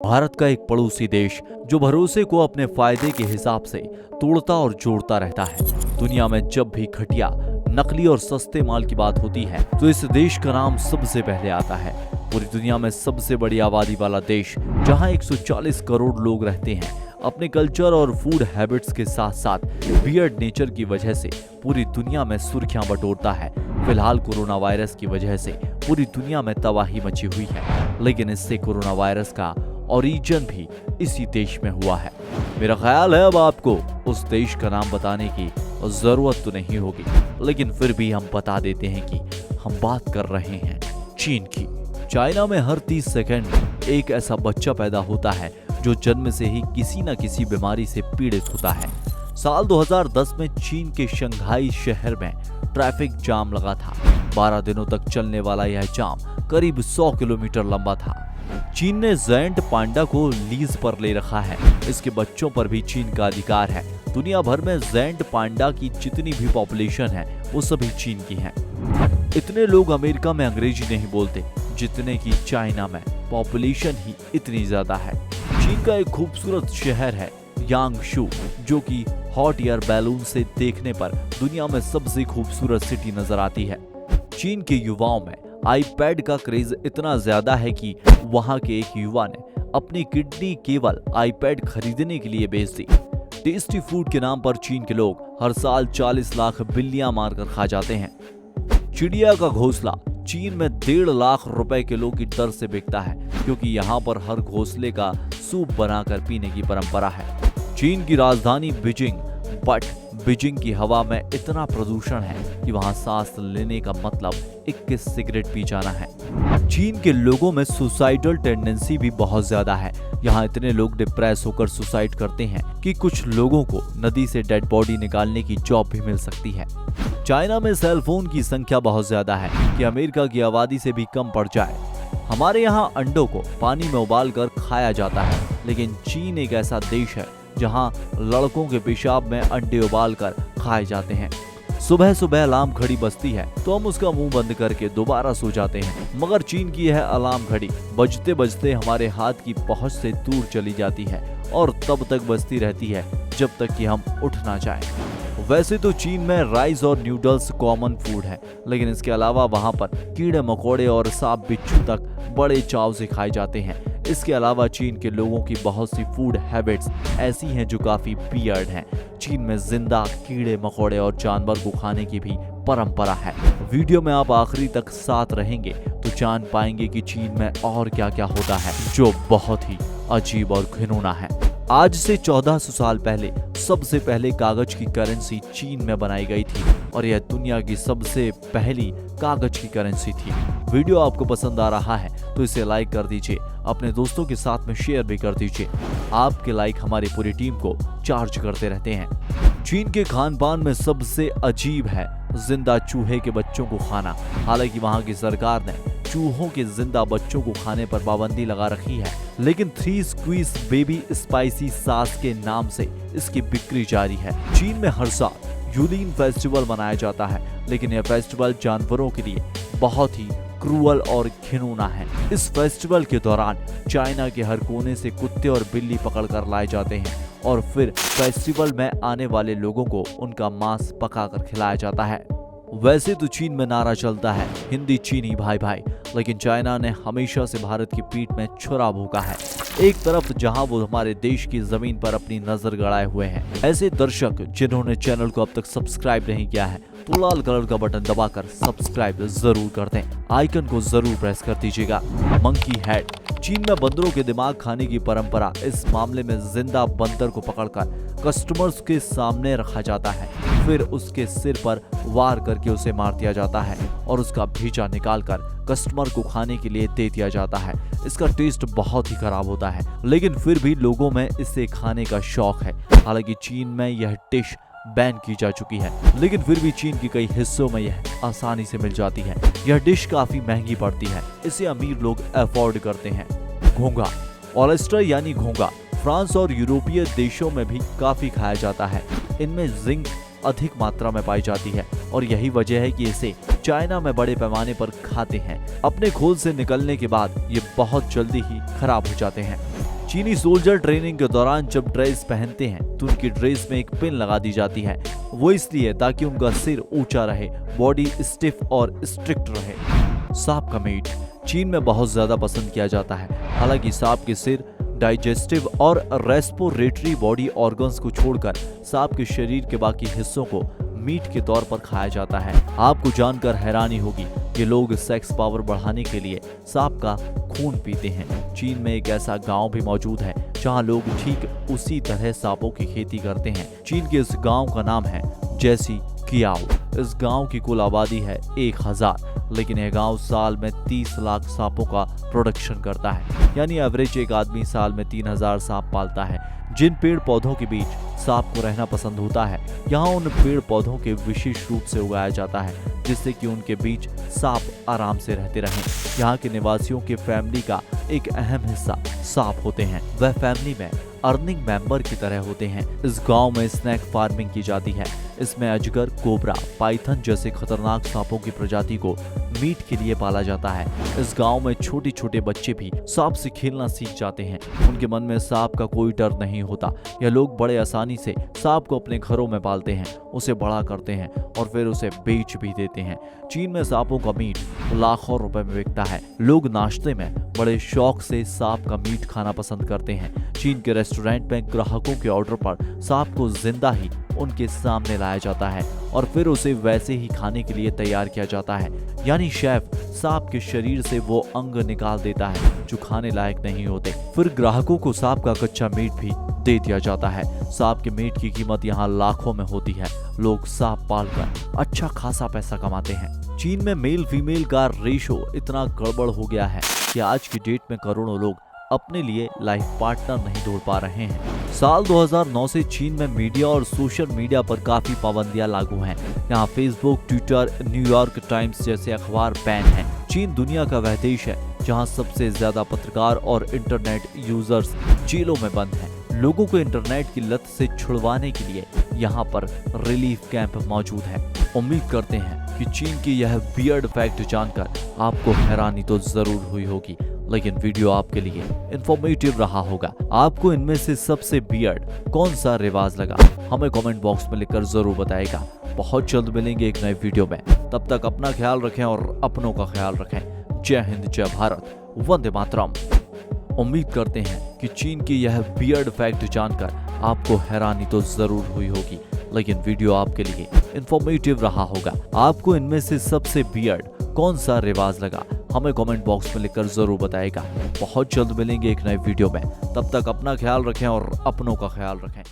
भारत का एक पड़ोसी देश जो भरोसे को अपने फायदे के हिसाब से तोड़ता और जोड़ता रहता है। दुनिया में जब भी घटिया, नकली और सस्ते माल की बात होती है तो इस देश का नाम सबसे पहले आता है। पूरी दुनिया में सबसे बड़ी आबादी वाला देश, जहां 140 करोड़ लोग रहते हैं, अपने कल्चर और फूड हैबिट्स के साथ साथ वियर्ड नेचर की वजह से पूरी दुनिया में सुर्खियां बटोरता है। फिलहाल कोरोना वायरस की वजह से पूरी दुनिया में तबाही मची हुई है, लेकिन इससे कोरोना वायरस का ओरिजिन भी इसी देश में हुआ है। मेरा ख्याल है अब आपको उस देश का नाम बताने की जरूरत तो नहीं होगी, लेकिन फिर भी हम बता देते हैं कि हम बात कर रहे हैं चीन की। चाइना में हर 30 सेकंड में एक ऐसा बच्चा पैदा होता है जो जन्म से ही किसी न किसी बीमारी से पीड़ित होता है। साल 2010 में चीन के शंघाई शहर में ट्रैफिक जाम लगा था। 12 दिनों तक चलने वाला यह जाम करीब 100 किलोमीटर लंबा था। चीन ने ज़ेंट पांडा को लीज पर ले रखा है। इसके बच्चों पर भी चीन का अधिकार है। दुनिया भर में ज़ेंट पांडा की जितनी भी पॉपुलेशन है वो सभी चीन की है। इतने लोग अमेरिका में अंग्रेजी नहीं बोलते जितने की चाइना में पॉपुलेशन ही इतनी ज्यादा है। चीन का एक खूबसूरत शहर है यांगशू, जो कि हॉट एयर बैलून से देखने पर दुनिया में सबसे खूबसूरत सिटी नजर आती है। चीन के युवाओं में आईपैड का क्रेज इतना ज्यादा है कि वहां के एक युवा ने अपनी किडनी केवल आईपैड खरीदने के लिए बेच दी। टेस्टी फूड के नाम पर चीन के लोग हर साल 40 लाख बिल्लियां मारकर खा जाते हैं। चिड़िया का घोंसला चीन में 1.5 लाख रुपए किलो की दर से बिकता है, क्योंकि यहाँ पर हर घोंसले का सूप बनाकर पीने की परंपरा है। चीन की राजधानी बीजिंग, बट बीजिंग की हवा में इतना प्रदूषण है कि वहां सांस लेने का मतलब 21 सिगरेट पी जाना है। चीन के लोगों में सुसाइडल टेंडेंसी भी बहुत ज्यादा है। यहाँ इतने लोग डिप्रेस होकर सुसाइड करते हैं कि कुछ लोगों को नदी से डेड बॉडी निकालने की जॉब भी मिल सकती है। चाइना में सेल फोन की संख्या बहुत ज्यादा है कि अमेरिका की आबादी से भी कम पड़ जाए। हमारे यहाँ अंडों को पानी में उबाल कर खाया जाता है, लेकिन चीन एक ऐसा देश है जहाँ लड़कों के पेशाब में अंडे उबाल कर खाए जाते हैं। सुबह सुबह अलार्म घड़ी बजती है तो हम उसका मुंह बंद करके दोबारा सो जाते हैं, मगर चीन की यह अलार्म घड़ी बजते बजते हमारे हाथ की पहुंच से दूर चली जाती है और तब तक बजती रहती है जब तक कि हम उठ ना जाएं। वैसे तो चीन में राइस और नूडल्स कॉमन फूड है, लेकिन इसके अलावा वहां पर कीड़े मकोड़े और सांप बिच्छू तक बड़े चाव से खाए जाते हैं। इसके अलावा चीन के लोगों की बहुत सी फूड हैबिट्स ऐसी हैं जो काफी वियर्ड हैं। चीन में जिंदा कीड़े मकोड़े और जानवर को खाने की भी परंपरा है। वीडियो में आप आखिरी तक साथ रहेंगे तो जान पाएंगे कि चीन में और क्या क्या होता है जो बहुत ही अजीब और घिनौना है। आज से 1400 साल पहले सबसे पहले कागज की करेंसी चीन में बनाई गई थी और यह दुनिया की सबसे पहली कागज की करेंसी थी। वीडियो आपको पसंद आ रहा है तो इसे लाइक कर दीजिए, अपने दोस्तों के साथ में शेयर भी कर दीजिए। आपके लाइक हमारी पूरी टीम को चार्ज करते रहते हैं। चीन के खान पान में सबसे अजीब है जिंदा चूहे के बच्चों को खाना। हालांकि वहां की सरकार ने चूहों के जिंदा बच्चों को खाने पर पाबंदी लगा रखी है, लेकिन 3 स्क्वीज बेबी स्पाइसी सॉस के नाम से इसकी बिक्री जारी है। चीन में हर साल यूलिन फेस्टिवल मनाया जाता है, लेकिन यह फेस्टिवल जानवरों के लिए बहुत ही क्रूअल और घिनौना है। इस फेस्टिवल के दौरान चाइना के हर कोने से कुत्ते और बिल्ली पकड़कर लाए जाते हैं और फिर फेस्टिवल में आने वाले लोगों को उनका मांस पकाकर खिलाया जाता है। वैसे तो चीन में नारा चलता है हिंदी चीनी भाई भाई, लेकिन चाइना ने हमेशा से भारत की पीठ में छुरा भोंका है। एक तरफ जहां वो हमारे देश की जमीन पर अपनी नजर गड़ाए हुए हैं, ऐसे दर्शक जिन्होंने चैनल को अब तक सब्सक्राइब नहीं किया है तो लाल कलर का बटन दबाकर सब्सक्राइब जरूर कर दें, आइकन को जरूर प्रेस कर दीजिएगा। मंकी हेड, चीन में बंदरों के दिमाग खाने की परंपरा। इस मामले में जिंदा बंदर को पकड़कर कस्टमर्स के सामने रखा जाता है, फिर उसके सिर पर वार करके उसे मार दिया जाता है और उसका भीजा निकालकर कस्टमर को खाने के लिए दे दिया जाता है। इसका टेस्ट बहुत ही खराब होता है, लेकिन फिर भी लोगों में इसे खाने का शौक है। हालांकि चीन में यह डिश बैन की जा चुकी है, लेकिन फिर भी चीन के कई हिस्सों में यह आसानी से मिल जाती है। यह डिश काफी महंगी पड़ती है, इसे अमीर लोग अफोर्ड करते हैं। घोंगा, ऑयस्टर यानी घोंगा, फ्रांस और यूरोपीय देशों में भी काफी खाया जाता है। इनमें जिंक अधिक मात्रा में पाई जाती है और यही वजह है कि इसे चाइना में बड़े पैमाने पर खाते हैं। अपने खोल से निकलने के बाद ये बहुत जल्दी ही खराब हो जाते हैं। चीनी सोल्जर ट्रेनिंग के दौरान जब ड्रेस पहनते हैं तो उनकी ड्रेस में एक पिन लगा दी जाती है। वो इसलिए ताकि उनका सिर ऊंचा रहे, बॉडी स्टिफ और स्ट्रिक्ट रहे। सांप का मीट चीन में बहुत ज्यादा पसंद किया जाता है। हालांकि सांप के सिर, डाइजेस्टिव और रेस्पिरेटरी बॉडी ऑर्गन्स को छोड़कर सांप के शरीर के बाकी हिस्सों को मीट के तौर पर खाया जाता है। आपको जानकर हैरानी होगी कि लोग सेक्स पावर बढ़ाने के लिए सांप का खून पीते हैं। चीन में एक ऐसा गांव भी मौजूद है जहां लोग ठीक उसी तरह सांपों की खेती करते हैं। चीन के इस गांव का नाम है जैसी कियाओ। इस गांव की कुल आबादी है 1000, लेकिन यह गांव साल में 30 लाख सांपों का प्रोडक्शन करता है। यानी एवरेज एक आदमी साल में 3000 सांप पालता है। जिन पेड़ पौधों के बीच सांप को रहना पसंद होता है, यहाँ उन पेड़ पौधों के विशेष रूप से उगाया जाता है जिससे कि उनके बीच सांप आराम से रहते रहें। यहाँ के निवासियों के फैमिली का एक अहम हिस्सा सांप होते हैं। वह फैमिली में अर्निंग मेंबर की तरह होते हैं। इस गांव में स्नैक फार्मिंग की जाती है। इसमें अजगर, कोबरा, पाइथन जैसे खतरनाक सांपों की प्रजाति को मीट के लिए पाला जाता है। इस गांव में छोटे छोटे बच्चे भी सांप से खेलना सीख जाते हैं। उनके मन में सांप का कोई डर नहीं होता। यह लोग बड़े आसानी से सांप को अपने घरों में पालते हैं, उसे बड़ा करते हैं और फिर उसे बेच भी देते हैं। चीन में सांपों का मीट लाखों रुपए में बिकता है। लोग नाश्ते में बड़े शौक से सांप का मीट खाना पसंद करते हैं। चीन के रेस्टोरेंट में ग्राहकों के ऑर्डर पर सांप को जिंदा ही उनके सामने लाया जाता है और फिर उसे वैसे ही खाने के लिए तैयार किया जाता है। यानी शेफ सांप के शरीर से वो अंग निकाल देता है जो खाने लायक नहीं होते। फिर ग्राहकों को सांप का कच्चा मीट भी दे दिया जाता है। सांप के मीट की कीमत यहाँ लाखों में होती है। लोग सांप पालकर अच्छा खासा पैसा कमाते हैं। चीन में मेल फीमेल का रेशो इतना गड़बड़ हो गया है कि आज की डेट में करोड़ों लोग अपने लिए लाइफ पार्टनर नहीं ढूंढ पा रहे हैं। साल 2009 से चीन में मीडिया और सोशल मीडिया पर काफी पाबंदियां लागू हैं। यहाँ फेसबुक, ट्विटर, न्यूयॉर्क टाइम्स जैसे अखबार बैन हैं। चीन दुनिया का वह देश है जहाँ सबसे ज्यादा पत्रकार और इंटरनेट यूजर्स जेलों में बंद हैं। लोगों को इंटरनेट की लत से छुड़वाने के लिए यहाँ पर रिलीफ कैंप मौजूद है। उम्मीद करते हैं कि चीन की यह वियर्ड फैक्ट जानकर आपको हैरानी तो जरूर हुई होगी, लेकिन वीडियो आपके लिए इंफॉर्मेटिव रहा होगा। आपको इनमें से सबसे वियर्ड कौन सा रिवाज लगा, हमें कमेंट बॉक्स में लिखकर जरूर बताएगा। बहुत जल्द मिलेंगे एक नए वीडियो में। तब तक अपना ख्याल रखें और अपनों का ख्याल रखें। जय हिंद, जय भारत, वंदे मातरम। उम्मीद करते हैं कि चीन की यह वियर्ड फैक्ट जानकर आपको हैरानी तो जरूर हुई होगी, लेकिन वीडियो आपके लिए इंफॉर्मेटिव रहा होगा। आपको इनमें से सबसे वियर्ड कौन सा रिवाज लगा, हमें कमेंट बॉक्स में लिखकर जरूर बताएगा। बहुत जल्द मिलेंगे एक नए वीडियो में। तब तक अपना ख्याल रखें और अपनों का ख्याल रखें।